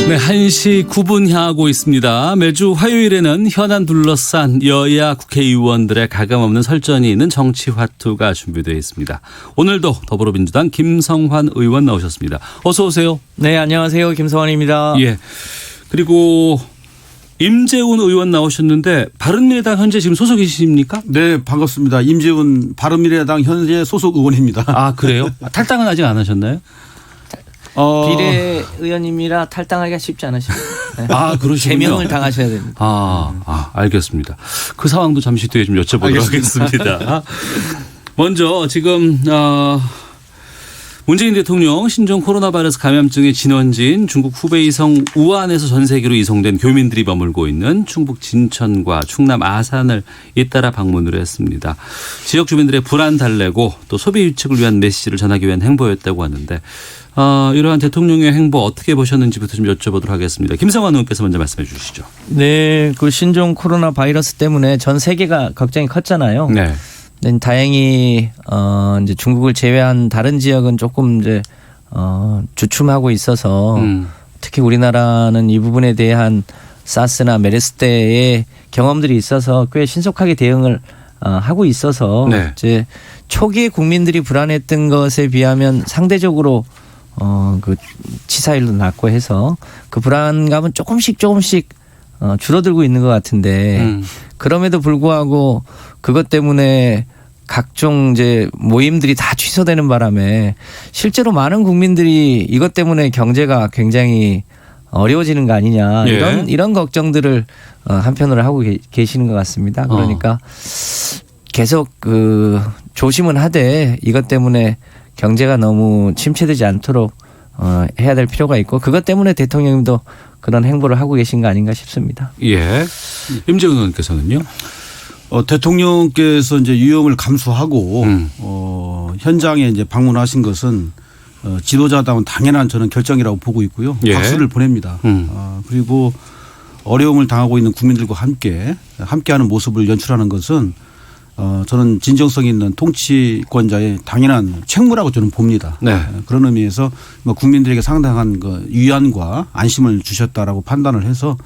네, 1시 9분 향하고 있습니다. 매주 화요일에는 현안 둘러싼 여야 국회의원들의 가감없는 설전이 있는 정치화투가 준비되어 있습니다. 오늘도 더불어민주당 김성환 의원 나오셨습니다. 어서 오세요. 네, 안녕하세요. 김성환입니다. 예. 그리고 임재훈 의원 나오셨는데 바른미래당 현재 지금 소속이십니까? 네, 반갑습니다. 임재훈 바른미래당 현재 소속 의원입니다. 아, 그래요? 탈당은 아직 안 하셨나요? 비례의원님이라 탈당하기가 쉽지 않으십니다. 네. 아, 그러시군요. 제명을 당하셔야 됩니다. 알겠습니다. 그 상황도 잠시 뒤에 좀 여쭤보도록 하겠습니다. 먼저 지금 문재인 대통령 신종 코로나 바이러스 감염증의 진원지인 중국 후베이성 우한에서 전 세계로 이송된 교민들이 머물고 있는 충북 진천과 충남 아산을 잇따라 방문을 했습니다. 지역 주민들의 불안 달래고 또 소비 유축을 위한 메시지를 전하기 위한 행보였다고 하는데 이러한 대통령의 행보 어떻게 보셨는지부터 좀 여쭤보도록 하겠습니다. 김성환 의원께서 먼저 말씀해 주시죠. 네, 그 신종 코로나 바이러스 때문에 전 세계가 걱정이 컸잖아요. 네. 다행히 이제 중국을 제외한 다른 지역은 조금 이제 주춤하고 있어서 특히 우리나라는 이 부분에 대한 사스나 메르스 때의 경험들이 있어서 꽤 신속하게 대응을 하고 있어서 네. 이제 초기에 국민들이 불안했던 것에 비하면 상대적으로 그 치사율도 낮고 해서 그 불안감은 조금씩 줄어들고 있는 것 같은데 그럼에도 불구하고 그것 때문에 각종 이제 모임들이 다 취소되는 바람에 실제로 많은 국민들이 이것 때문에 경제가 굉장히 어려워지는 거 아니냐 이런 걱정들을 한편으로 하고 계시는 것 같습니다. 그러니까 계속 그 조심은 하되 이것 때문에 경제가 너무 침체되지 않도록 해야 될 필요가 있고 그것 때문에 대통령님도 그런 행보를 하고 계신 거 아닌가 싶습니다. 예. 임재훈 의원께서는요? 대통령께서 이제 위험을 감수하고 현장에 이제 방문하신 것은 지도자다운 당연한 저는 결정이라고 보고 있고요. 예. 박수를 보냅니다. 그리고 어려움을 당하고 있는 국민들과 함께하는 모습을 연출하는 것은 저는 진정성 있는 통치권자의 당연한 책무라고 저는 봅니다. 네. 그런 의미에서 국민들에게 상당한 그 위안과 안심을 주셨다라고 판단을 해서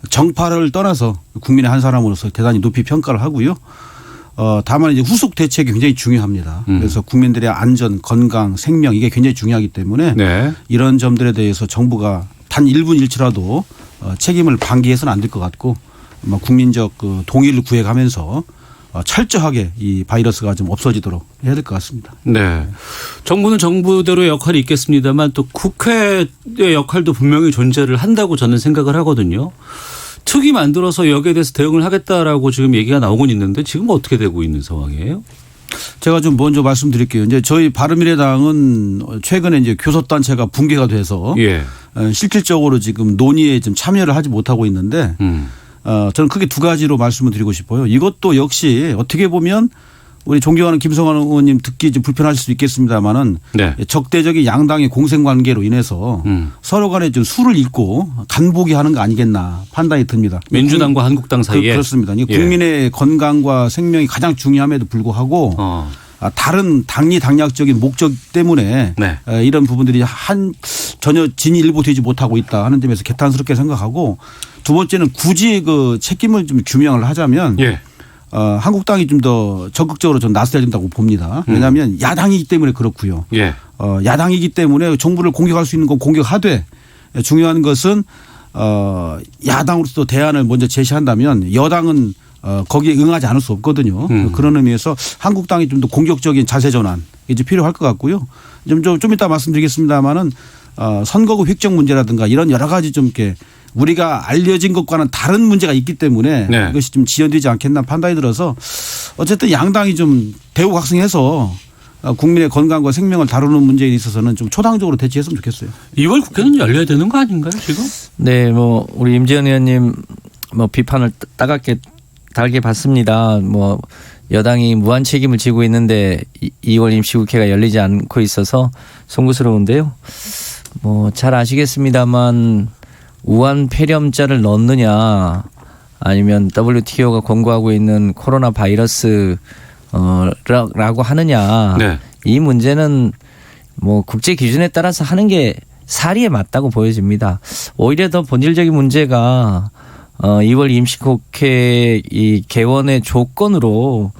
정파를 떠나서 국민의 한 사람으로서 대단히 높이 평가를 하고요. 다만 이제 후속 대책이 굉장히 중요합니다. 그래서 국민들의 안전, 건강, 생명 이게 굉장히 중요하기 때문에 네. 이런 점들에 대해서 정부가 단 1분 1초라도 책임을 방기해서는 안 될 것 같고 국민적 그 동의를 구해가면서 철저하게 이 바이러스가 좀 없어지도록 해야 될 것 같습니다. 네. 정부는 정부대로의 역할이 있겠습니다만 또 국회의 역할도 분명히 존재를 한다고 저는 생각을 하거든요. 특위 만들어서 여기에 대해서 대응을 하겠다라고 지금 얘기가 나오곤 있는데 지금 어떻게 되고 있는 상황이에요? 제가 좀 먼저 말씀드릴게요. 이제 저희 바른미래당은 최근에 이제 교섭단체가 붕괴가 돼서 예. 실질적으로 지금 논의에 좀 참여를 하지 못하고 있는데 저는 크게 두 가지로 말씀을 드리고 싶어요. 이것도 역시 어떻게 보면 우리 존경하는 김성환 의원님 듣기 좀 불편하실 수 있겠습니다만은 네. 적대적인 양당의 공생관계로 인해서 서로 간에 좀 수를 잇고 간보기 하는 거 아니겠나 판단이 듭니다. 민주당과 한국당 사이에. 그렇습니다. 예. 국민의 건강과 생명이 가장 중요함에도 불구하고 다른 당리당략적인 목적 때문에 네. 이런 부분들이 전혀 진일보되지 못하고 있다 하는 점에서 개탄스럽게 생각하고 두 번째는 굳이 그 책임을 좀 규명을 하자면 예. 한국당이 좀 더 적극적으로 좀 나서야 된다고 봅니다. 왜냐하면 야당이기 때문에 그렇고요. 예. 야당이기 때문에 정부를 공격할 수 있는 건 공격하되 중요한 것은 야당으로서 대안을 먼저 제시한다면 여당은 거기에 응하지 않을 수 없거든요. 그런 의미에서 한국당이 좀 더 공격적인 자세 전환 이제 필요할 것 같고요. 좀 이따 말씀드리겠습니다만은 선거구 획정 문제라든가 이런 여러 가지 좀 이렇게 우리가 알려진 것과는 다른 문제가 있기 때문에 네. 이것이 좀 지연되지 않겠나 판단이 들어서 어쨌든 양당이 좀 대우각성해서 국민의 건강과 생명을 다루는 문제에 있어서는 좀 초당적으로 대처했으면 좋겠어요. 2월 국회는 열려야 되는 거 아닌가요 지금? 네, 뭐 우리 임재현 의원님 뭐 비판을 따갑게 달게 봤습니다. 뭐 여당이 무한 책임을 지고 있는데 2월 임시국회가 열리지 않고 있어서 송구스러운데요. 뭐 잘 아시겠습니다만 우한 폐렴자를 넣느냐 아니면 WTO가 권고하고 있는 코로나 바이러스 라고 하느냐 네. 이 문제는 뭐 국제 기준에 따라서 하는 게 사리에 맞다고 보여집니다. 오히려 더 본질적인 문제가 2월 임시국회 이 개원의 조건으로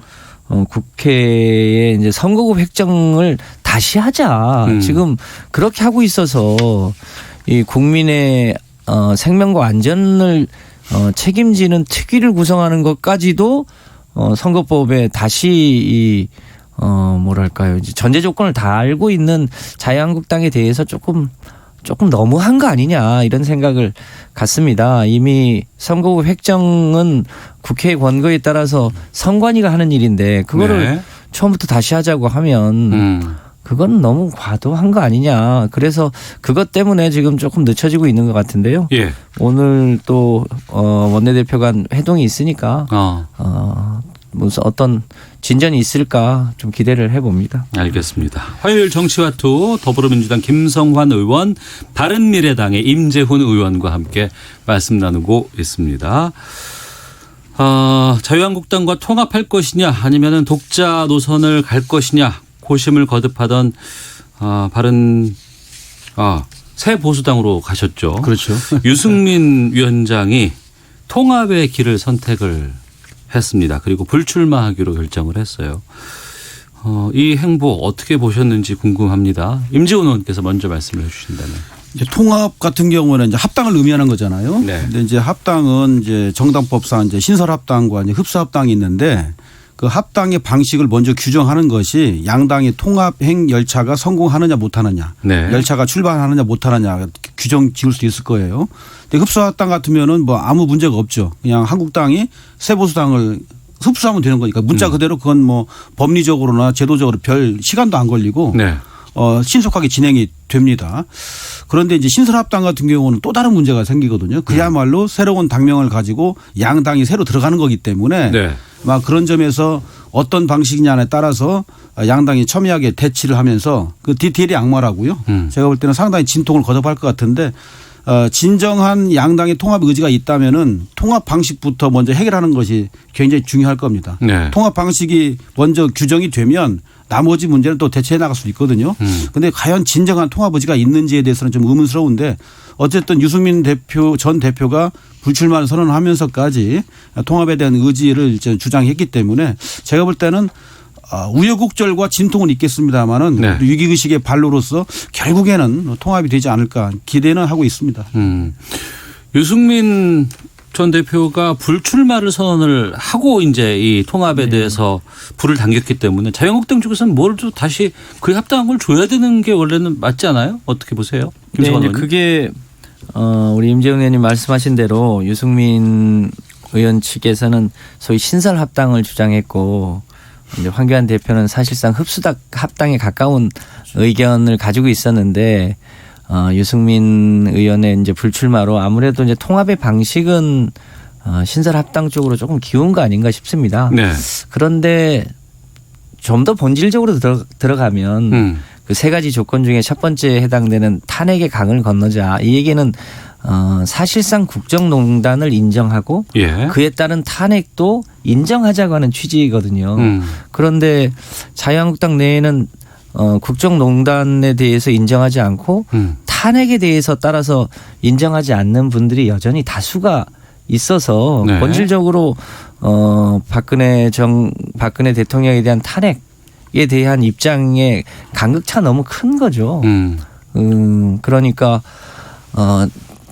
국회에 이제 선거구 획정을 다시 하자. 지금 그렇게 하고 있어서 이 국민의 생명과 안전을 책임지는 특위를 구성하는 것까지도 선거법에 다시 이 뭐랄까요, 이제 전제 조건을 다 알고 있는 자유한국당에 대해서 조금 너무한 거 아니냐 이런 생각을 갖습니다. 이미 선거구 획정은 국회의 권고에 따라서 선관위가 하는 일인데 그거를 네. 처음부터 다시 하자고 하면 그건 너무 과도한 거 아니냐. 그래서 그것 때문에 지금 조금 늦춰지고 있는 것 같은데요. 예. 오늘 또 원내대표 간 회동이 있으니까 무슨 어떤 진전이 있을까 좀 기대를 해봅니다. 알겠습니다. 화요일 정치와투 더불어민주당 김성환 의원, 바른미래당의 임재훈 의원과 함께 말씀 나누고 있습니다. 자유한국당과 통합할 것이냐 아니면 독자 노선을 갈 것이냐 고심을 거듭하던 새 보수당으로 가셨죠. 그렇죠. 유승민 위원장이 통합의 길을 선택을 했습니다. 그리고 불출마하기로 결정을 했어요. 이 행보 어떻게 보셨는지 궁금합니다. 임지훈 의원께서 먼저 말씀을 해주신다면. 이제 통합 같은 경우는 이제 합당을 의미하는 거잖아요. 네. 근데 이제 합당은 이제 정당법상 이제 신설합당과 이제 흡수합당이 있는데 그 합당의 방식을 먼저 규정하는 것이 양당의 통합행 열차가 성공하느냐 못하느냐, 네. 열차가 출발하느냐 못하느냐 규정 지을 수 있을 거예요. 근데 흡수합당 같으면은 뭐 아무 문제가 없죠. 그냥 한국당이 새보수당을 흡수하면 되는 거니까 문자 그대로 그건 뭐 법리적으로나 제도적으로 별 시간도 안 걸리고 네. 신속하게 진행이 됩니다. 그런데 이제 신설합당 같은 경우는 또 다른 문제가 생기거든요. 그야말로 새로운 당명을 가지고 양당이 새로 들어가는 거기 때문에 네. 막 그런 점에서 어떤 방식이냐에 따라서 양당이 첨예하게 대치를 하면서 그 디테일이 악마라고요. 제가 볼 때는 상당히 진통을 거듭할 것 같은데 진정한 양당의 통합 의지가 있다면은 통합 방식부터 먼저 해결하는 것이 굉장히 중요할 겁니다. 네. 통합 방식이 먼저 규정이 되면 나머지 문제는 또 대처해 나갈 수 있거든요. 그런데 과연 진정한 통합 의지가 있는지에 대해서는 좀 의문스러운데 어쨌든 유승민 전 대표가 불출마를 선언하면서까지 통합에 대한 의지를 주장했기 때문에 제가 볼 때는 우여곡절과 진통은 있겠습니다마는 네. 위기의식의 발로로서 결국에는 통합이 되지 않을까 기대는 하고 있습니다. 유승민 전 대표가 불출마를 선언을 하고 이제 이 통합에 대해서 불을 당겼기 때문에 자유한국당 쪽에서는 뭘 또 다시 그 합당한 걸 줘야 되는 게 원래는 맞지 않아요? 어떻게 보세요? 네, 김성환 이제 의원님. 그게 우리 임재훈 의원님 말씀하신 대로 유승민 의원 측에서는 소위 신설 합당을 주장했고 이제 황교안 대표는 사실상 합당에 가까운 의견을 가지고 있었는데 유승민 의원의 이제 불출마로 아무래도 이제 통합의 방식은 신설 합당 쪽으로 조금 기운 거 아닌가 싶습니다. 네. 그런데 좀 더 본질적으로 들어가면 그 세 가지 조건 중에 첫 번째에 해당되는 탄핵의 강을 건너자. 이 얘기는 사실상 국정농단을 인정하고 예. 그에 따른 탄핵도 인정하자고 하는 취지거든요. 그런데 자유한국당 내에는 국정농단에 대해서 인정하지 않고 탄핵에 대해서 따라서 인정하지 않는 분들이 여전히 다수가 있어서 네. 본질적으로 박근혜 대통령에 대한 탄핵에 대한 입장의 간극차 너무 큰 거죠. 그러니까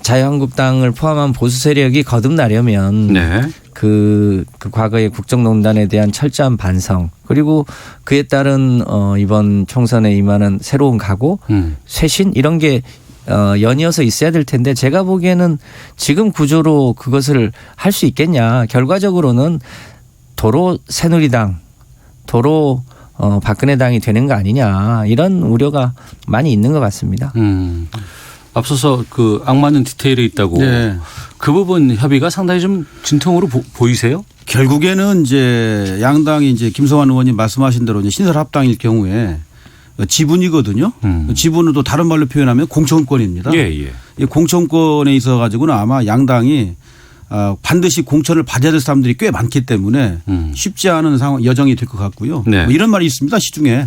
자유한국당을 포함한 보수 세력이 거듭나려면 네. 그 과거의 국정농단에 대한 철저한 반성 그리고 그에 따른 이번 총선에 임하는 새로운 각오, 쇄신 이런 게 연이어서 있어야 될 텐데 제가 보기에는 지금 구조로 그것을 할 수 있겠냐. 결과적으로는 도로 새누리당, 도로 박근혜 당이 되는 거 아니냐. 이런 우려가 많이 있는 것 같습니다. 앞서서 그 악마는 디테일에 있다고 네. 그 부분 협의가 상당히 좀 진통으로 보이세요? 결국에는 이제 양당이 이제 김성환 의원님 말씀하신 대로 이제 신설 합당일 경우에 지분이거든요. 지분은 또 다른 말로 표현하면 공천권입니다. 예, 예. 이 공천권에 있어 가지고는 아마 양당이 반드시 공천을 받아야 될 사람들이 꽤 많기 때문에 쉽지 않은 상황 여정이 될 것 같고요. 네. 뭐 이런 말이 있습니다. 시중에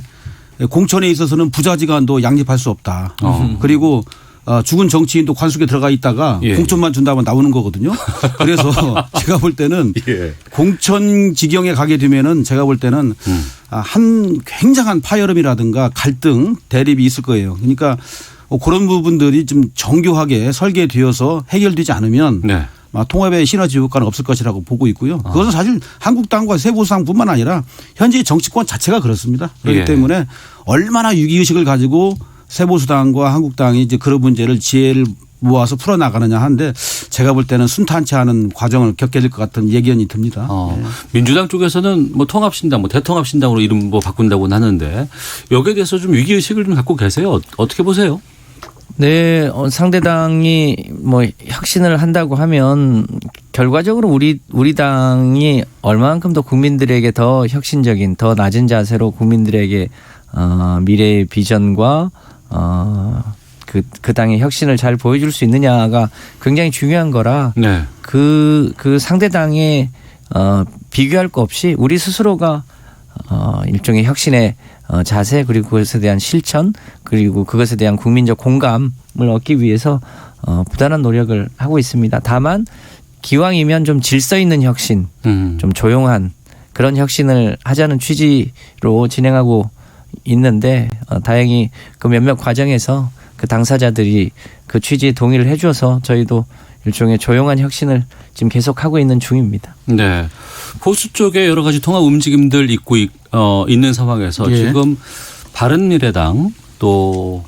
공천에 있어서는 부자지간도 양립할 수 없다. 그리고 죽은 정치인도 관속에 들어가 있다가 예. 공천만 준다면 나오는 거거든요. 그래서 제가 볼 때는 예. 공천 지경에 가게 되면은 제가 볼 때는 한 굉장한 파열음이라든가 갈등, 대립이 있을 거예요. 그러니까 그런 부분들이 좀 정교하게 설계되어서 해결되지 않으면 네. 통합의 시너지 효과는 없을 것이라고 보고 있고요. 그것은 사실 한국당과 새보수당뿐만 아니라 현재 정치권 자체가 그렇습니다. 그렇기 예. 때문에 얼마나 위기의식을 가지고 새보수당과 한국당이 이제 그런 문제를 지혜를 모아서 풀어나가느냐 하는데 제가 볼 때는 순탄치 않은 과정을 겪게 될 것 같은 예견이 듭니다. 예. 민주당 쪽에서는 뭐 통합신당, 뭐 대통합신당으로 이름 뭐 바꾼다고는 하는데 여기에 대해서 좀 위기의식을 좀 갖고 계세요. 어떻게 보세요? 네, 상대당이 뭐 혁신을 한다고 하면 결과적으로 우리 당이 얼마만큼 더 국민들에게 더 혁신적인, 더 낮은 자세로 국민들에게 미래의 비전과 그 당의 혁신을 잘 보여줄 수 있느냐가 굉장히 중요한 거라 네. 그 상대당에 비교할 거 없이 우리 스스로가 일종의 혁신의 자세 그리고 그것에 대한 실천 그리고 그것에 대한 국민적 공감을 얻기 위해서 부단한 노력을 하고 있습니다. 다만 기왕이면 좀 질서 있는 혁신, 좀 조용한 그런 혁신을 하자는 취지로 진행하고 있는데 다행히 그 몇몇 과정에서 그 당사자들이 그 취지에 동의를 해줘서 저희도 일종의 조용한 혁신을 지금 계속하고 있는 중입니다. 네. 보수 쪽에 여러 가지 통합 움직임들 있는 상황에서 예. 지금 바른미래당 또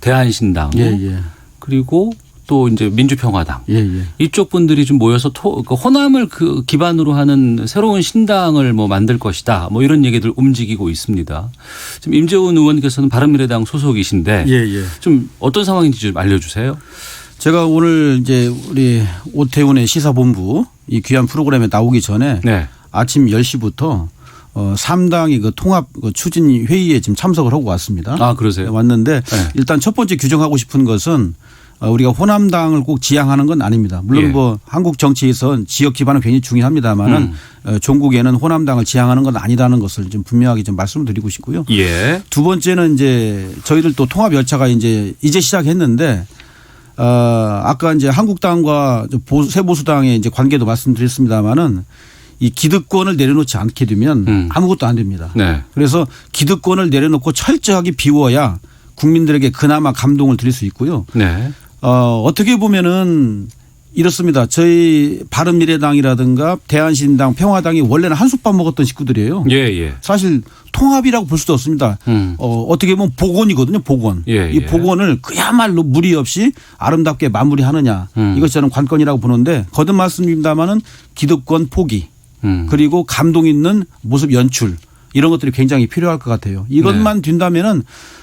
대한신당 예. 그리고 또 이제 민주평화당 예. 이쪽 분들이 좀 모여서 그 호남을 그 기반으로 하는 새로운 신당을 뭐 만들 것이다 뭐 이런 얘기들 움직이고 있습니다. 지금 임재훈 의원께서는 바른미래당 소속이신데 예. 좀 어떤 상황인지 좀 알려주세요. 제가 오늘 이제 우리 오태훈의 시사본부 이 귀한 프로그램에 나오기 전에 네. 아침 10시부터 3당이 그 통합 추진 회의에 지금 참석을 하고 왔습니다. 아, 그러세요? 왔는데 네. 일단 첫 번째 규정하고 싶은 것은 우리가 호남당을 꼭 지향하는 건 아닙니다. 물론 예. 뭐 한국 정치에서 지역 기반은 굉장히 중요합니다만은 종국에는 호남당을 지향하는 건 아니라는 것을 좀 분명하게 좀 말씀을 드리고 싶고요. 예. 두 번째는 이제 저희들 또 통합 열차가 이제 시작했는데 아까 이제 한국당과 새보수당의 이제 관계도 말씀드렸습니다마는 이 기득권을 내려놓지 않게 되면 아무것도 안 됩니다. 네. 그래서 기득권을 내려놓고 철저하게 비워야 국민들에게 그나마 감동을 드릴 수 있고요. 네. 어떻게 보면은 이렇습니다. 저희 바른미래당이라든가 대한신당, 평화당이 원래는 한솥밥 먹었던 식구들이에요. 예. 사실 통합이라고 볼 수도 없습니다. 어떻게 보면 복원이거든요. 복원. 예. 이 복원을 그야말로 무리 없이 아름답게 마무리하느냐. 이것 저는 관건이라고 보는데 거듭 말씀드립니다마는 기득권 포기 그리고 감동 있는 모습 연출 이런 것들이 굉장히 필요할 것 같아요. 이것만 된다면은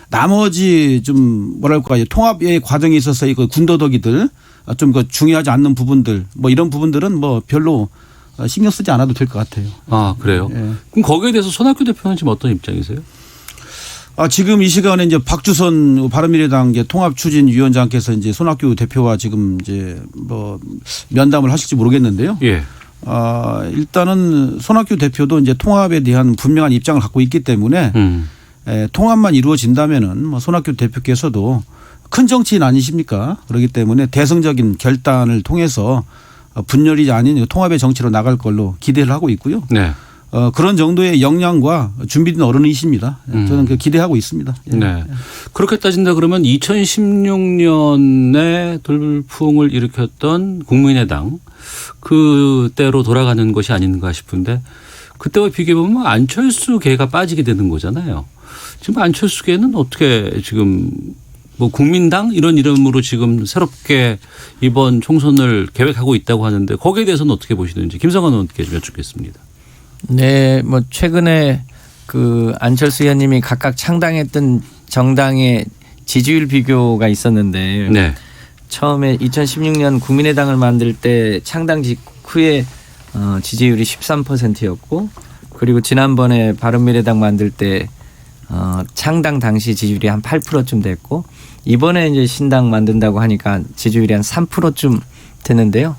나머지 좀 뭐랄까요. 통합의 과정에 있어서 그 군더더기들 좀 그 중요하지 않는 부분들 뭐 이런 부분들은 뭐 별로 신경 쓰지 않아도 될 것 같아요. 아, 그래요? 예. 그럼 거기에 대해서 손학규 대표는 지금 어떤 입장이세요? 지금 이 시간에 이제 박주선 바른미래당 통합추진위원장께서 이제 손학규 대표와 지금 이제 뭐 면담을 하실지 모르겠는데요. 예. 일단은 손학규 대표도 이제 통합에 대한 분명한 입장을 갖고 있기 때문에 통합만 이루어진다면은 뭐 손학규 대표께서도 큰 정치인 아니십니까? 그렇기 때문에 대승적인 결단을 통해서 분열이 아닌 통합의 정치로 나갈 걸로 기대를 하고 있고요. 네. 그런 정도의 역량과 준비된 어른이십니다. 저는 그 기대하고 있습니다. 예. 네. 그렇게 따진다 그러면 2016년에 돌풍을 일으켰던 국민의당 그때로 돌아가는 것이 아닌가 싶은데 그때와 비교해보면 안철수계가 빠지게 되는 거잖아요. 지금 안철수계는 어떻게 지금 뭐 국민당 이런 이름으로 지금 새롭게 이번 총선을 계획하고 있다고 하는데 거기에 대해서는 어떻게 보시는지 김성환 의원께 좀 여쭙겠습니다. 네, 뭐 최근에 그 안철수 의원님이 각각 창당했던 정당의 지지율 비교가 있었는데 네. 처음에 2016년 국민의당을 만들 때 창당 직후에 지지율이 13%였고 그리고 지난번에 바른미래당 만들 때 창당 당시 지지율이 한 8%쯤 됐고 이번에 이제 신당 만든다고 하니까 지지율이 한 3%쯤 됐는데요.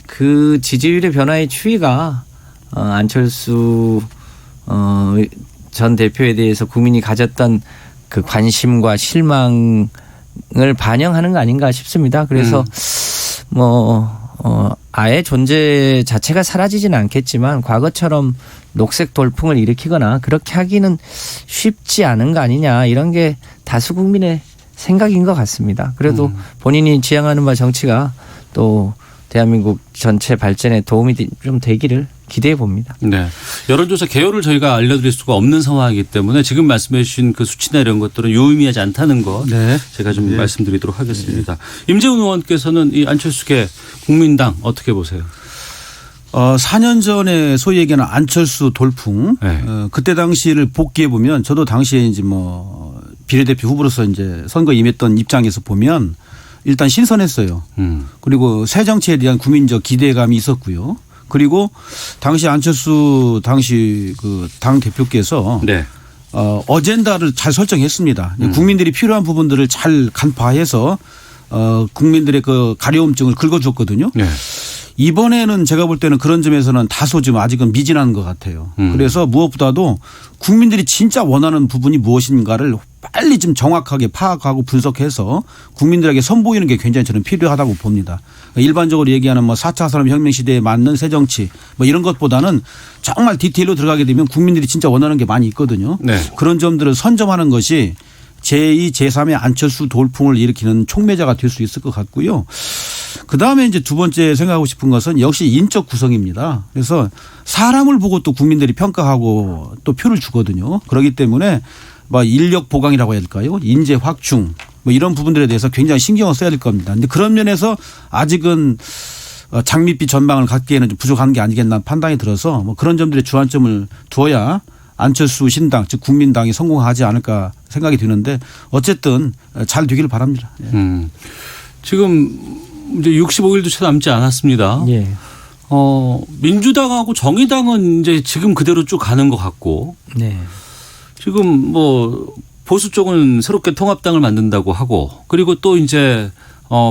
그 지지율의 변화의 추이가 안철수 전 대표에 대해서 국민이 가졌던 그 관심과 실망 반영하는 거 아닌가 싶습니다. 그래서 아예 존재 자체가 사라지지는 않겠지만 과거처럼 녹색 돌풍을 일으키거나 그렇게 하기는 쉽지 않은 거 아니냐, 이런 게 다수 국민의 생각인 것 같습니다. 그래도 본인이 지향하는 바 정치가 또 대한민국 전체 발전에 도움이 좀 되기를 기대해 봅니다. 네. 여론조사 개요를 저희가 알려드릴 수가 없는 상황이기 때문에 지금 말씀해 주신 그 수치나 이런 것들은 유의미하지 않다는 것 네. 제가 좀 말씀드리도록 하겠습니다. 임재훈 의원께서는 이 안철수계 국민당 어떻게 보세요? 4년 전에 소위 얘기하는 안철수 돌풍, 네. 그때 당시를 복귀해 보면 저도 당시에 이제 뭐 비례대표 후보로서 이제 선거 임했던 입장에서 보면 일단 신선했어요. 그리고 새 정치에 대한 국민적 기대감이 있었고요. 그리고 당시 안철수 당시 그 당 대표께서 네. 어젠다를 잘 설정했습니다. 국민들이 필요한 부분들을 잘 간파해서 국민들의 그 가려움증을 긁어줬거든요. 네. 이번에는 제가 볼 때는 그런 점에서는 다소 좀 아직은 미진한 것 같아요. 그래서 무엇보다도 국민들이 진짜 원하는 부분이 무엇인가를 빨리 좀 정확하게 파악하고 분석해서 국민들에게 선보이는 게 굉장히 저는 필요하다고 봅니다. 일반적으로 얘기하는 뭐 4차 산업혁명 시대에 맞는 새 정치 뭐 이런 것보다는 정말 디테일로 들어가게 되면 국민들이 진짜 원하는 게 많이 있거든요. 네. 그런 점들을 선점하는 것이 제2, 제3의 안철수 돌풍을 일으키는 촉매자가 될 수 있을 것 같고요. 그다음에 이제 두 번째 생각하고 싶은 것은 역시 인적 구성입니다. 그래서 사람을 보고 또 국민들이 평가하고 또 표를 주거든요. 그렇기 때문에 뭐 인력 보강이라고 해야 될까요? 인재 확충 뭐 이런 부분들에 대해서 굉장히 신경을 써야 될 겁니다. 그런데 그런 면에서 아직은 장밋빛 전망을 갖기에는 좀 부족한 게 아니겠나 판단이 들어서 뭐 그런 점들에 주안점을 두어야 안철수 신당 즉 국민당이 성공하지 않을까 생각이 드는데 어쨌든 잘 되기를 바랍니다. 예. 지금 이제 65일도 채 남지 않았습니다. 예. 민주당하고 정의당은 이제 지금 그대로 쭉 가는 것 같고 네. 지금 뭐 보수 쪽은 새롭게 통합당을 만든다고 하고 그리고 또 이제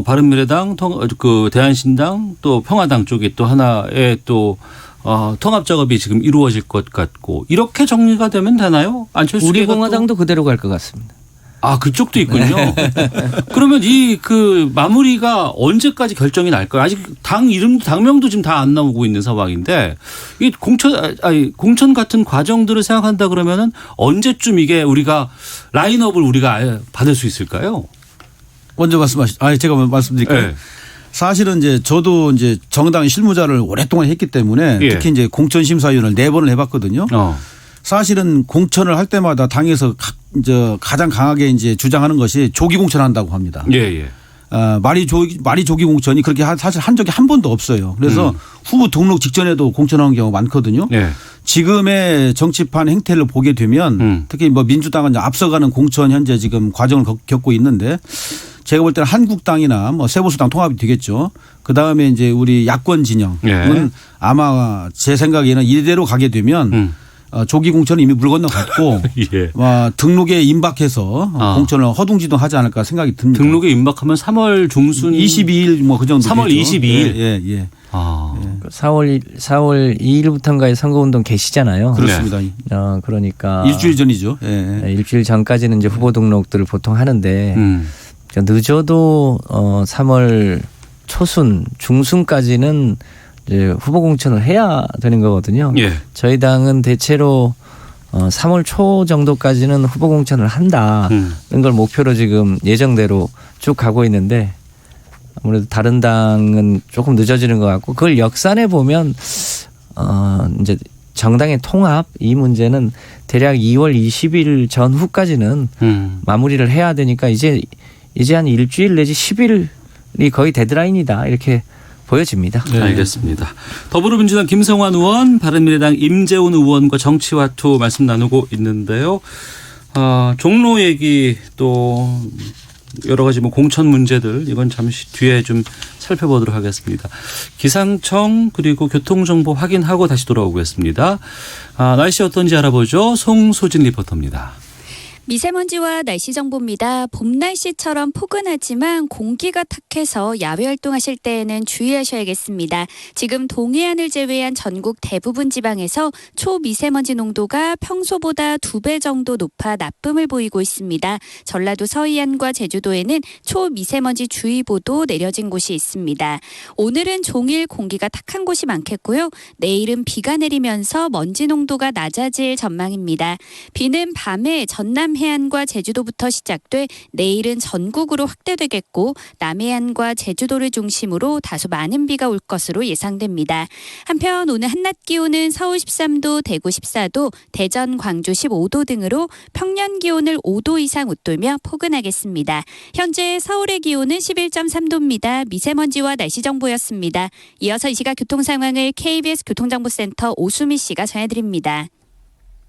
바른미래당, 그 대한신당 또 평화당 쪽이 또 하나의 또 통합 작업이 지금 이루어질 것 같고 이렇게 정리가 되면 되나요? 안철수 우리 공화당도 그대로 갈 것 같습니다. 아, 그쪽도 있군요. 그러면 이 그 마무리가 언제까지 결정이 날까요? 아직 당 이름도 당명도 지금 다 안 나오고 있는 상황인데 이 공천 같은 과정들을 생각한다 그러면은 언제쯤 이게 우리가 라인업을 우리가 받을 수 있을까요? 먼저 제가 말씀드릴까요? 네. 사실은 이제 저도 이제 정당 실무자를 오랫동안 했기 때문에 예. 특히 이제 공천심사위원을 4번을 해봤거든요. 사실은 공천을 할 때마다 당에서 가장 강하게 이제 주장하는 것이 조기 공천한다고 합니다. 예. 말이 조기 공천이 그렇게 사실 한 적이 한 번도 없어요. 그래서 후보 등록 직전에도 공천하는 경우가 많거든요. 예. 지금의 정치판 행태를 보게 되면 특히 뭐 민주당은 이제 앞서가는 공천 현재 지금 과정을 겪고 있는데 제가 볼 때는 한국당이나 뭐 세보수당 통합이 되겠죠. 그 다음에 이제 우리 야권 진영은 예. 아마 제 생각에는 이대로 가게 되면 조기 공천은 이미 물 건너갔고 예. 등록에 임박해서 공천을 허둥지둥하지 않을까 생각이 듭니다. 등록에 임박하면 3월 중순 22일 뭐 그 정도 3월 되죠. 22일. 예. 4월 2일부터인가의 선거운동 계시잖아요. 그렇습니다. 그러니까 일주일 전이죠. 예. 일주일 전까지는 이제 후보 등록들을 보통 하는데 늦어도 3월 초순 중순까지는 이제 후보 공천을 해야 되는 거거든요. 예. 저희 당은 대체로 3월 초 정도까지는 후보 공천을 한다는 걸 목표로 지금 예정대로 쭉 가고 있는데 아무래도 다른 당은 조금 늦어지는 것 같고 그걸 역산해 보면 이제 정당의 통합 이 문제는 대략 2월 20일 전후까지는 마무리를 해야 되니까 이제 한 일주일 내지 10일이 거의 데드라인이다 이렇게 보여집니다. 네. 알겠습니다. 더불어민주당 김성환 의원, 바른미래당 임재훈 의원과 정치화투 말씀 나누고 있는데요. 종로 얘기 또 여러 가지 뭐 공천 문제들 이건 잠시 뒤에 좀 살펴보도록 하겠습니다. 기상청 그리고 교통정보 확인하고 다시 돌아오겠습니다. 날씨 어떤지 알아보죠. 송소진 리포터입니다. 미세먼지와 날씨 정보입니다. 봄 날씨처럼 포근하지만 공기가 탁해서 야외 활동하실 때에는 주의하셔야겠습니다. 지금 동해안을 제외한 전국 대부분 지방에서 초미세먼지 농도가 평소보다 2배 정도 높아 나쁨을 보이고 있습니다. 전라도 서해안과 제주도에는 초미세먼지 주의보도 내려진 곳이 있습니다. 오늘은 종일 공기가 탁한 곳이 많겠고요. 내일은 비가 내리면서 먼지 농도가 낮아질 전망입니다. 비는 밤에 전남 해안과 제주도부터 시작돼 내일은 전국으로 확대되겠고 남해안과 제주도를 중심으로 다소 많은 비가 올 것으로 예상됩니다. 한편 오늘 한낮 기온은 서울 13도, 대구 14도, 대전, 광주 15도 등으로 평년 기온을 5도 이상 웃돌며 포근하겠습니다. 현재 서울의 기온은 11.3도입니다. 미세먼지와 날씨 정보였습니다. 이어서 이 시각 교통 상황을 KBS 교통정보센터 오수미 씨가 전해드립니다.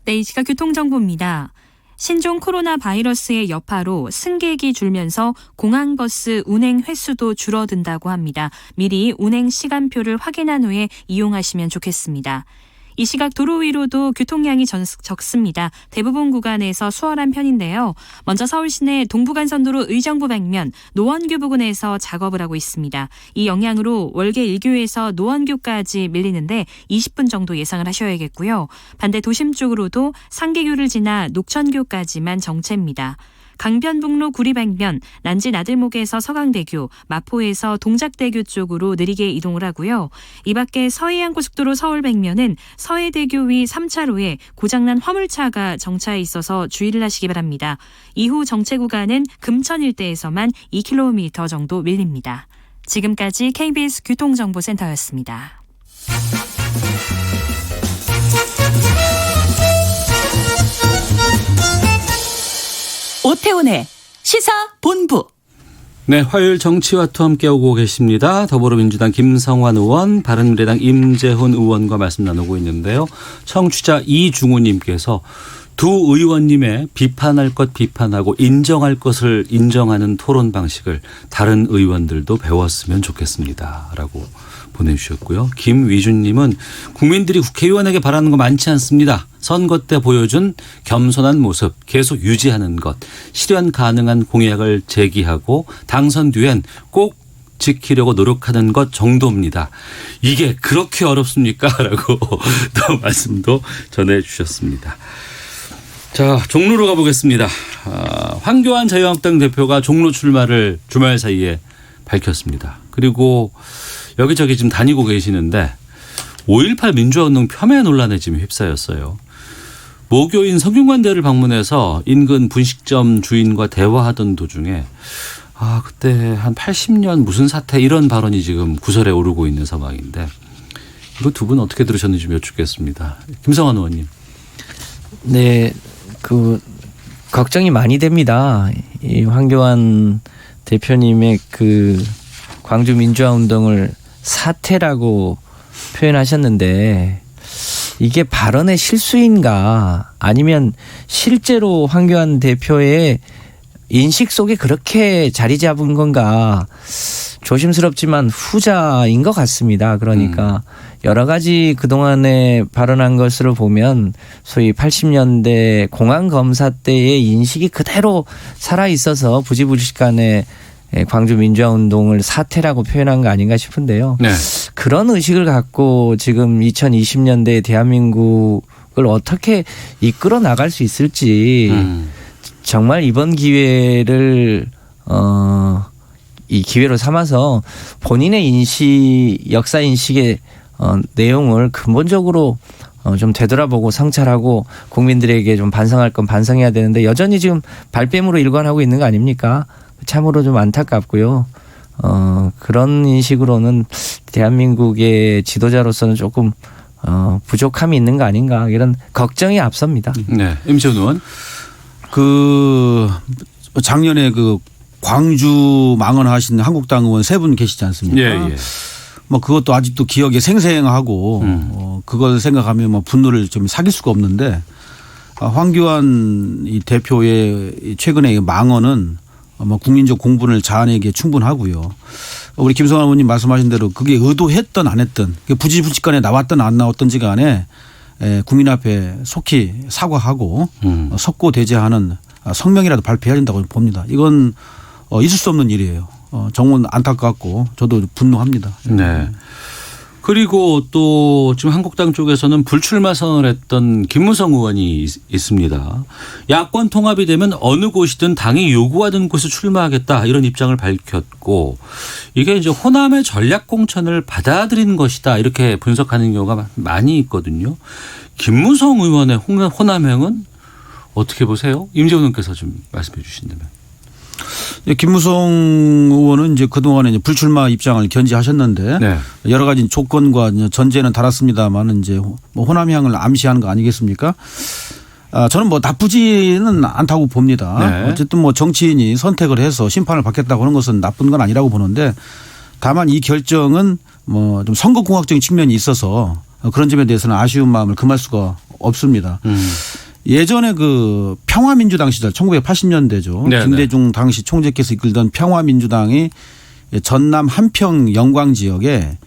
네, 이 시각 교통정보입니다. 신종 코로나 바이러스의 여파로 승객이 줄면서 공항버스 운행 횟수도 줄어든다고 합니다. 미리 운행 시간표를 확인한 후에 이용하시면 좋겠습니다. 이 시각 도로 위로도 교통량이 적습니다. 대부분 구간에서 수월한 편인데요. 먼저 서울 시내 동부간선도로 의정부 방면 노원교 부근에서 작업을 하고 있습니다. 이 영향으로 월계 1교에서 노원교까지 밀리는데 20분 정도 예상을 하셔야겠고요. 반대 도심 쪽으로도 상계교를 지나 녹천교까지만 정체입니다. 강변북로 구리방면 난지 나들목에서 서강대교, 마포에서 동작대교 쪽으로 느리게 이동을 하고요. 이 밖에 서해안고속도로 서울 방면은 서해대교 위 3차로에 고장난 화물차가 정차해 있어서 주의를 하시기 바랍니다. 이후 정체 구간은 금천 일대에서만 2km 정도 밀립니다. 지금까지 KBS 교통정보센터였습니다. 오태훈의 시사본부. 네, 화요일 정치와투 함께하고 계십니다. 더불어민주당 김성환 의원, 바른미래당 임재훈 의원과 말씀 나누고 있는데요. 청취자 이중우님께서 두 의원님의 비판할 것 비판하고 인정할 것을 인정하는 토론 방식을 다른 의원들도 배웠으면 좋겠습니다. 라고 보내주셨고요. 김위준님은 국민들이 국회의원에게 바라는 거 많지 않습니다. 선거 때 보여준 겸손한 모습 계속 유지하는 것, 실현 가능한 공약을 제기하고 당선 뒤엔 꼭 지키려고 노력하는 것 정도입니다. 이게 그렇게 어렵습니까? 라고 또 말씀도 전해주셨습니다. 자, 종로로 가보겠습니다. 황교안 자유한국당 대표가 종로 출마를 주말 사이에 밝혔습니다. 그리고 여기저기 지금 다니고 계시는데 5.18 민주화운동 폄훼 논란에 지금 휩싸였어요. 모교인 성균관대를 방문해서 인근 분식점 주인과 대화하던 도중에 그때 한 80년 무슨 사태 이런 발언이 지금 구설에 오르고 있는 상황인데 이거 두 분 어떻게 들으셨는지 좀 여쭙겠습니다. 김성환 의원님. 네, 걱정이 많이 됩니다. 이 황교안 대표님의 광주 민주화 운동을 사태라고 표현하셨는데 이게 발언의 실수인가 아니면 실제로 황교안 대표의 인식 속에 그렇게 자리 잡은 건가 조심스럽지만 후자인 것 같습니다. 그러니까 여러 가지 그동안에 발언한 것으로 보면 소위 80년대 공안검사 때의 인식이 그대로 살아있어서 부지불식간에 광주 민주화운동을 사태라고 표현한 거 아닌가 싶은데요. 네. 그런 의식을 갖고 지금 2020년대 대한민국을 어떻게 이끌어 나갈 수 있을지 정말 이번 기회를 이 기회로 삼아서 본인의 역사 인식의 내용을 근본적으로 좀 되돌아보고 성찰하고 국민들에게 좀 반성할 건 반성해야 되는데 여전히 지금 발뺌으로 일관하고 있는 거 아닙니까? 참으로 좀 안타깝고요. 그런 인식으로는 대한민국의 지도자로서는 조금 부족함이 있는 거 아닌가 이런 걱정이 앞섭니다. 네, 임재훈 의원. 작년에 광주 망언하신 한국당 의원 3분 계시지 않습니까? 예, 예. 그것도 아직도 기억에 생생하고 그걸 생각하면 분노를 좀 사귈 수가 없는데 황교안 이 대표의 최근의 망언은 국민적 공분을 자아내기에 충분하고요. 우리 김성환 의원님 말씀하신 대로 그게 의도했든 안 했든 부지불식간에 나왔든 안 나왔든지 간에 국민 앞에 속히 사과하고 석고대죄하는 성명이라도 발표해야 된다고 봅니다. 이건 있을 수 없는 일이에요. 정말 안타깝고 저도 분노합니다. 네. 그리고 또 지금 한국당 쪽에서는 불출마 선언을 했던 김무성 의원이 있습니다. 야권 통합이 되면 어느 곳이든 당이 요구하는 곳에 출마하겠다 이런 입장을 밝혔고 이게 이제 호남의 전략 공천을 받아들이는 것이다 이렇게 분석하는 경우가 많이 있거든요. 김무성 의원의 호남행은 어떻게 보세요? 임재훈 의원께서 좀 말씀해 주신다면. 김무성 의원은 이제 그동안에 이제 불출마 입장을 견지하셨는데 네. 여러 가지 조건과 전제는 달았습니다만 이제 뭐 호남향을 암시하는 거 아니겠습니까? 저는 뭐 나쁘지는 않다고 봅니다. 네. 어쨌든 뭐 정치인이 선택을 해서 심판을 받겠다고 하는 것은 나쁜 건 아니라고 보는데 다만 이 결정은 뭐 좀 선거공학적인 측면이 있어서 그런 점에 대해서는 아쉬운 마음을 금할 수가 없습니다. 예전에 그 평화민주당 시절 1980년대죠. 네네. 김대중 당시 총재께서 이끌던 평화민주당이 전남 한평 영광 지역에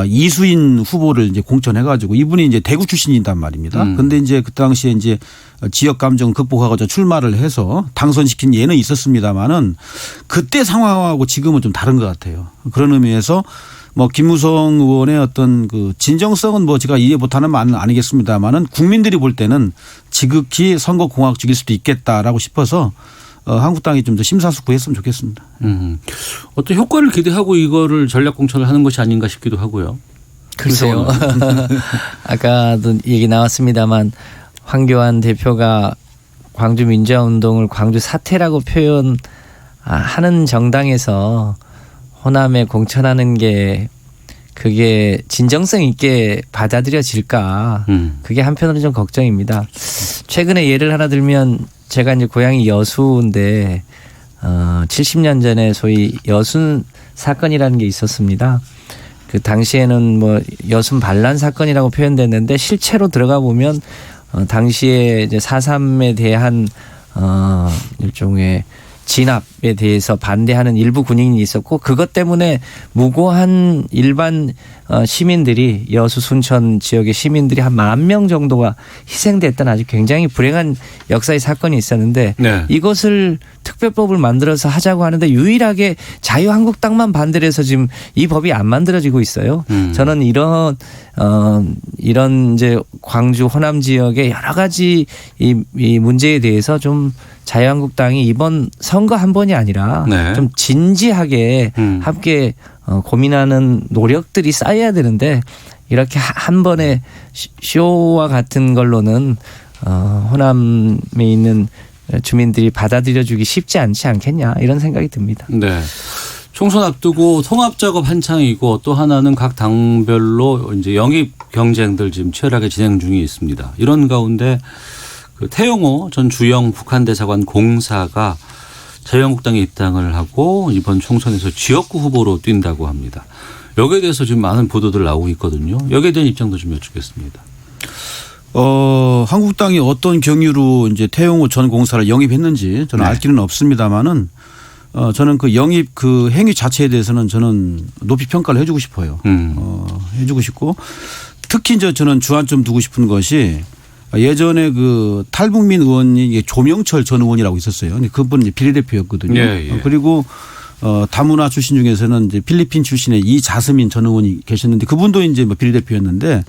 이수인 후보를 이제 공천해가지고 이분이 이제 대구 출신이단 말입니다. 그런데 이제 그 당시에 이제 지역 감정 극복하고자 출마를 해서 당선시킨 예는 있었습니다만은 그때 상황하고 지금은 좀 다른 것 같아요. 그런 의미에서 뭐 김무성 의원의 어떤 그 진정성은 뭐 제가 이해 못하는 말은 아니겠습니다만은 국민들이 볼 때는 지극히 선거공학적일 수도 있겠다라고 싶어서 한국당이 좀 더 심사숙고했으면 좋겠습니다. 어떤 효과를 기대하고 이거를 전략 공천을 하는 것이 아닌가 싶기도 하고요. 글쎄요. 아까도 얘기 나왔습니다만 황교안 대표가 광주 민주화운동을 광주 사태라고 표현하는 정당에서 호남에 공천하는 게 그게 진정성 있게 받아들여질까. 그게 한편으로 좀 걱정입니다. 최근에 예를 하나 들면 제가 이제 고향이 여수인데 70년 전에 소위 여순 사건이라는 게 있었습니다. 그 당시에는 뭐 여순 반란 사건이라고 표현됐는데 실체로 들어가 보면 당시에 이제 4.3에 대한 일종의 진압에 대해서 반대하는 일부 군인이 있었고 그것 때문에 무고한 일반 시민들이 여수 순천 지역의 시민들이 한 10,000명 정도가 희생됐던 아주 굉장히 불행한 역사의 사건이 있었는데 네. 이것을 특별법을 만들어서 하자고 하는데 유일하게 자유한국당만 반대를 해서 지금 이 법이 안 만들어지고 있어요. 저는 이런 이제 광주 호남 지역의 여러 가지 이 문제에 대해서 좀 자유한국당이 이번 선거 한 번이 아니라 네. 좀 진지하게 함께 고민하는 노력들이 쌓여야 되는데 이렇게 한 번에 쇼와 같은 걸로는 호남에 있는 주민들이 받아들여주기 쉽지 않지 않겠냐 이런 생각이 듭니다. 네. 총선 앞두고 통합 작업 한창이고 또 하나는 각 당별로 이제 영입 경쟁들 지금 치열하게 진행 중에 있습니다. 이런 가운데 그 태용호 전 주영 북한 대사관 공사가 자유한국당에 입당을 하고 이번 총선에서 지역구 후보로 뛴다고 합니다. 여기에 대해서 지금 많은 보도들 나오고 있거든요. 여기에 대한 입장도 좀 여쭙겠습니다. 한국당이 어떤 경위로 이제 태용호 전 공사를 영입했는지 저는 알 길은 없습니다만은 저는 그 영입 그 행위 자체에 대해서는 저는 높이 평가를 해주고 싶어요. 해주고 싶고 특히 이제 저는 주안점 두고 싶은 것이 예전에 그 탈북민 의원이 조명철 전 의원이라고 있었어요. 근데 그분은 이제 비례대표였거든요. 예. 그리고 다문화 출신 중에서는 이제 필리핀 출신의 이자스민 전 의원이 계셨는데 그분도 이제 뭐 비례대표였는데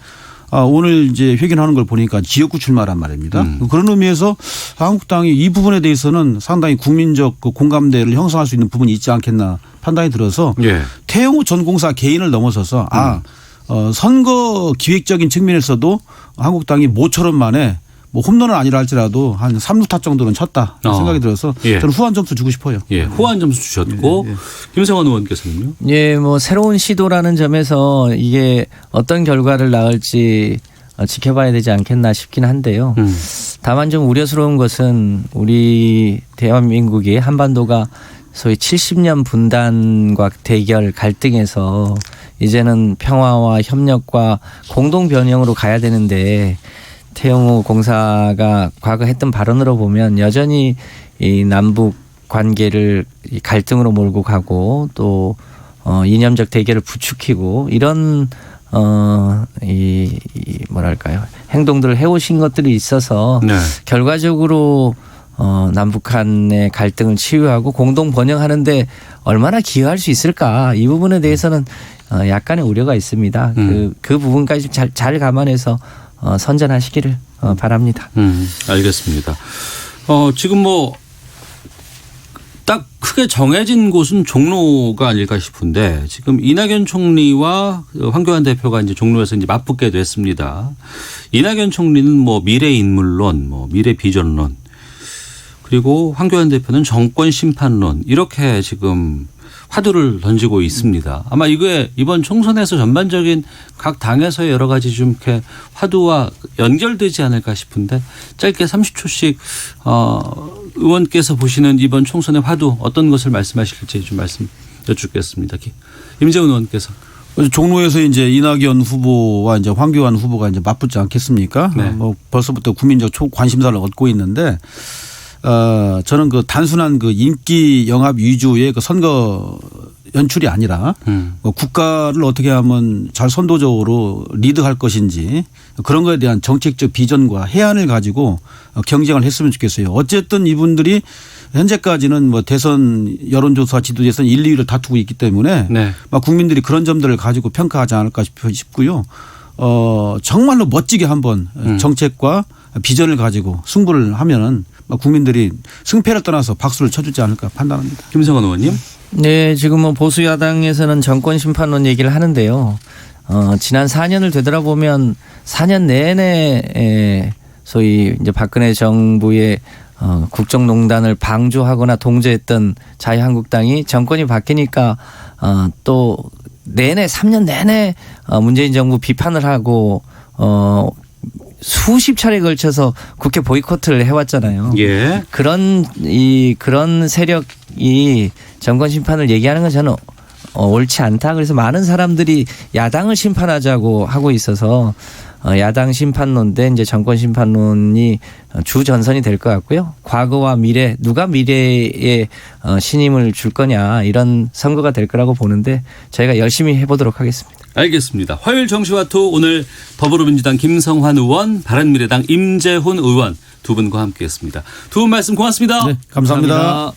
오늘 이제 회견하는 걸 보니까 지역구 출마란 말입니다. 그런 의미에서 한국당이 이 부분에 대해서는 상당히 국민적 그 공감대를 형성할 수 있는 부분이 있지 않겠나 판단이 들어서 예. 태용호 전 공사 개인을 넘어서서 선거 기획적인 측면에서도 한국당이 모처럼 만에 뭐 홈런은 아니라 할지라도 한 3루타 정도는 쳤다 생각이 들어서 예. 저는 후한 점수 주고 싶어요. 예. 후한 점수 주셨고 김성환 의원께서는요. 예, 뭐 새로운 시도라는 점에서 이게 어떤 결과를 낳을지 지켜봐야 되지 않겠나 싶긴 한데요. 다만 좀 우려스러운 것은 우리 대한민국이 한반도가 소위 70년 분단과 대결 갈등에서 이제는 평화와 협력과 공동 변형으로 가야 되는데 태용호 공사가 과거 했던 발언으로 보면 여전히 이 남북 관계를 갈등으로 몰고 가고 또 이념적 대결을 부추기고 이런 이 뭐랄까요 행동들을 해오신 것들이 있어서 네. 결과적으로 남북한의 갈등을 치유하고 공동 번영하는데 얼마나 기여할 수 있을까 이 부분에 대해서는 약간의 우려가 있습니다. 그 부분까지 잘 감안해서 선전하시기를 바랍니다. 알겠습니다. 지금 뭐 딱 크게 정해진 곳은 종로가 아닐까 싶은데 지금 이낙연 총리와 황교안 대표가 이제 종로에서 이제 맞붙게 됐습니다. 이낙연 총리는 뭐 미래 인물론, 뭐 미래 비전론, 그리고 황교안 대표는 정권 심판론 이렇게 지금 화두를 던지고 있습니다. 아마 이거에 이번 총선에서 전반적인 각 당에서의 여러 가지 좀 이렇게 화두와 연결되지 않을까 싶은데 짧게 30초씩 의원께서 보시는 이번 총선의 화두 어떤 것을 말씀하실지 좀 말씀 여쭙겠습니다. 임재훈 의원께서. 종로에서 이제 이낙연 후보와 이제 황교안 후보가 이제 맞붙지 않겠습니까? 네. 뭐 벌써부터 국민적 관심사를 얻고 있는데 저는 그 단순한 그 인기 영합 위주의 그 선거 연출이 아니라 뭐 국가를 어떻게 하면 잘 선도적으로 리드할 것인지 그런 거에 대한 정책적 비전과 해안을 가지고 경쟁을 했으면 좋겠어요. 어쨌든 이분들이 현재까지는 뭐 대선 여론조사 지도대선 1, 2위를 다투고 있기 때문에 네. 막 국민들이 그런 점들을 가지고 평가하지 않을까 싶고요. 정말로 멋지게 한번 정책과 비전을 가지고 승부를 하면은 국민들이 승패를 떠나서 박수를 쳐주지 않을까 판단합니다. 김성환 의원님. 네, 지금 뭐 보수 야당에서는 정권 심판론 얘기를 하는데요. 지난 4년을 되돌아보면 4년 내내 소위 이제 박근혜 정부의 국정농단을 방조하거나 동조했던 자유한국당이 정권이 바뀌니까 또 내내 3년 내내 문재인 정부 비판을 하고 수십 차례에 걸쳐서 국회 보이콧을 해왔잖아요. 예. 그런 세력이 정권 심판을 얘기하는 건 저는 옳지 않다. 그래서 많은 사람들이 야당을 심판하자고 하고 있어서 야당 심판론 대 이제 정권 심판론이 주 전선이 될 것 같고요. 과거와 미래 누가 미래에 신임을 줄 거냐 이런 선거가 될 거라고 보는데 저희가 열심히 해보도록 하겠습니다. 알겠습니다. 화요일 정시화투 오늘 더불어민주당 김성환 의원, 바른미래당 임재훈 의원 두 분과 함께했습니다. 두 분 말씀 고맙습니다. 네, 감사합니다.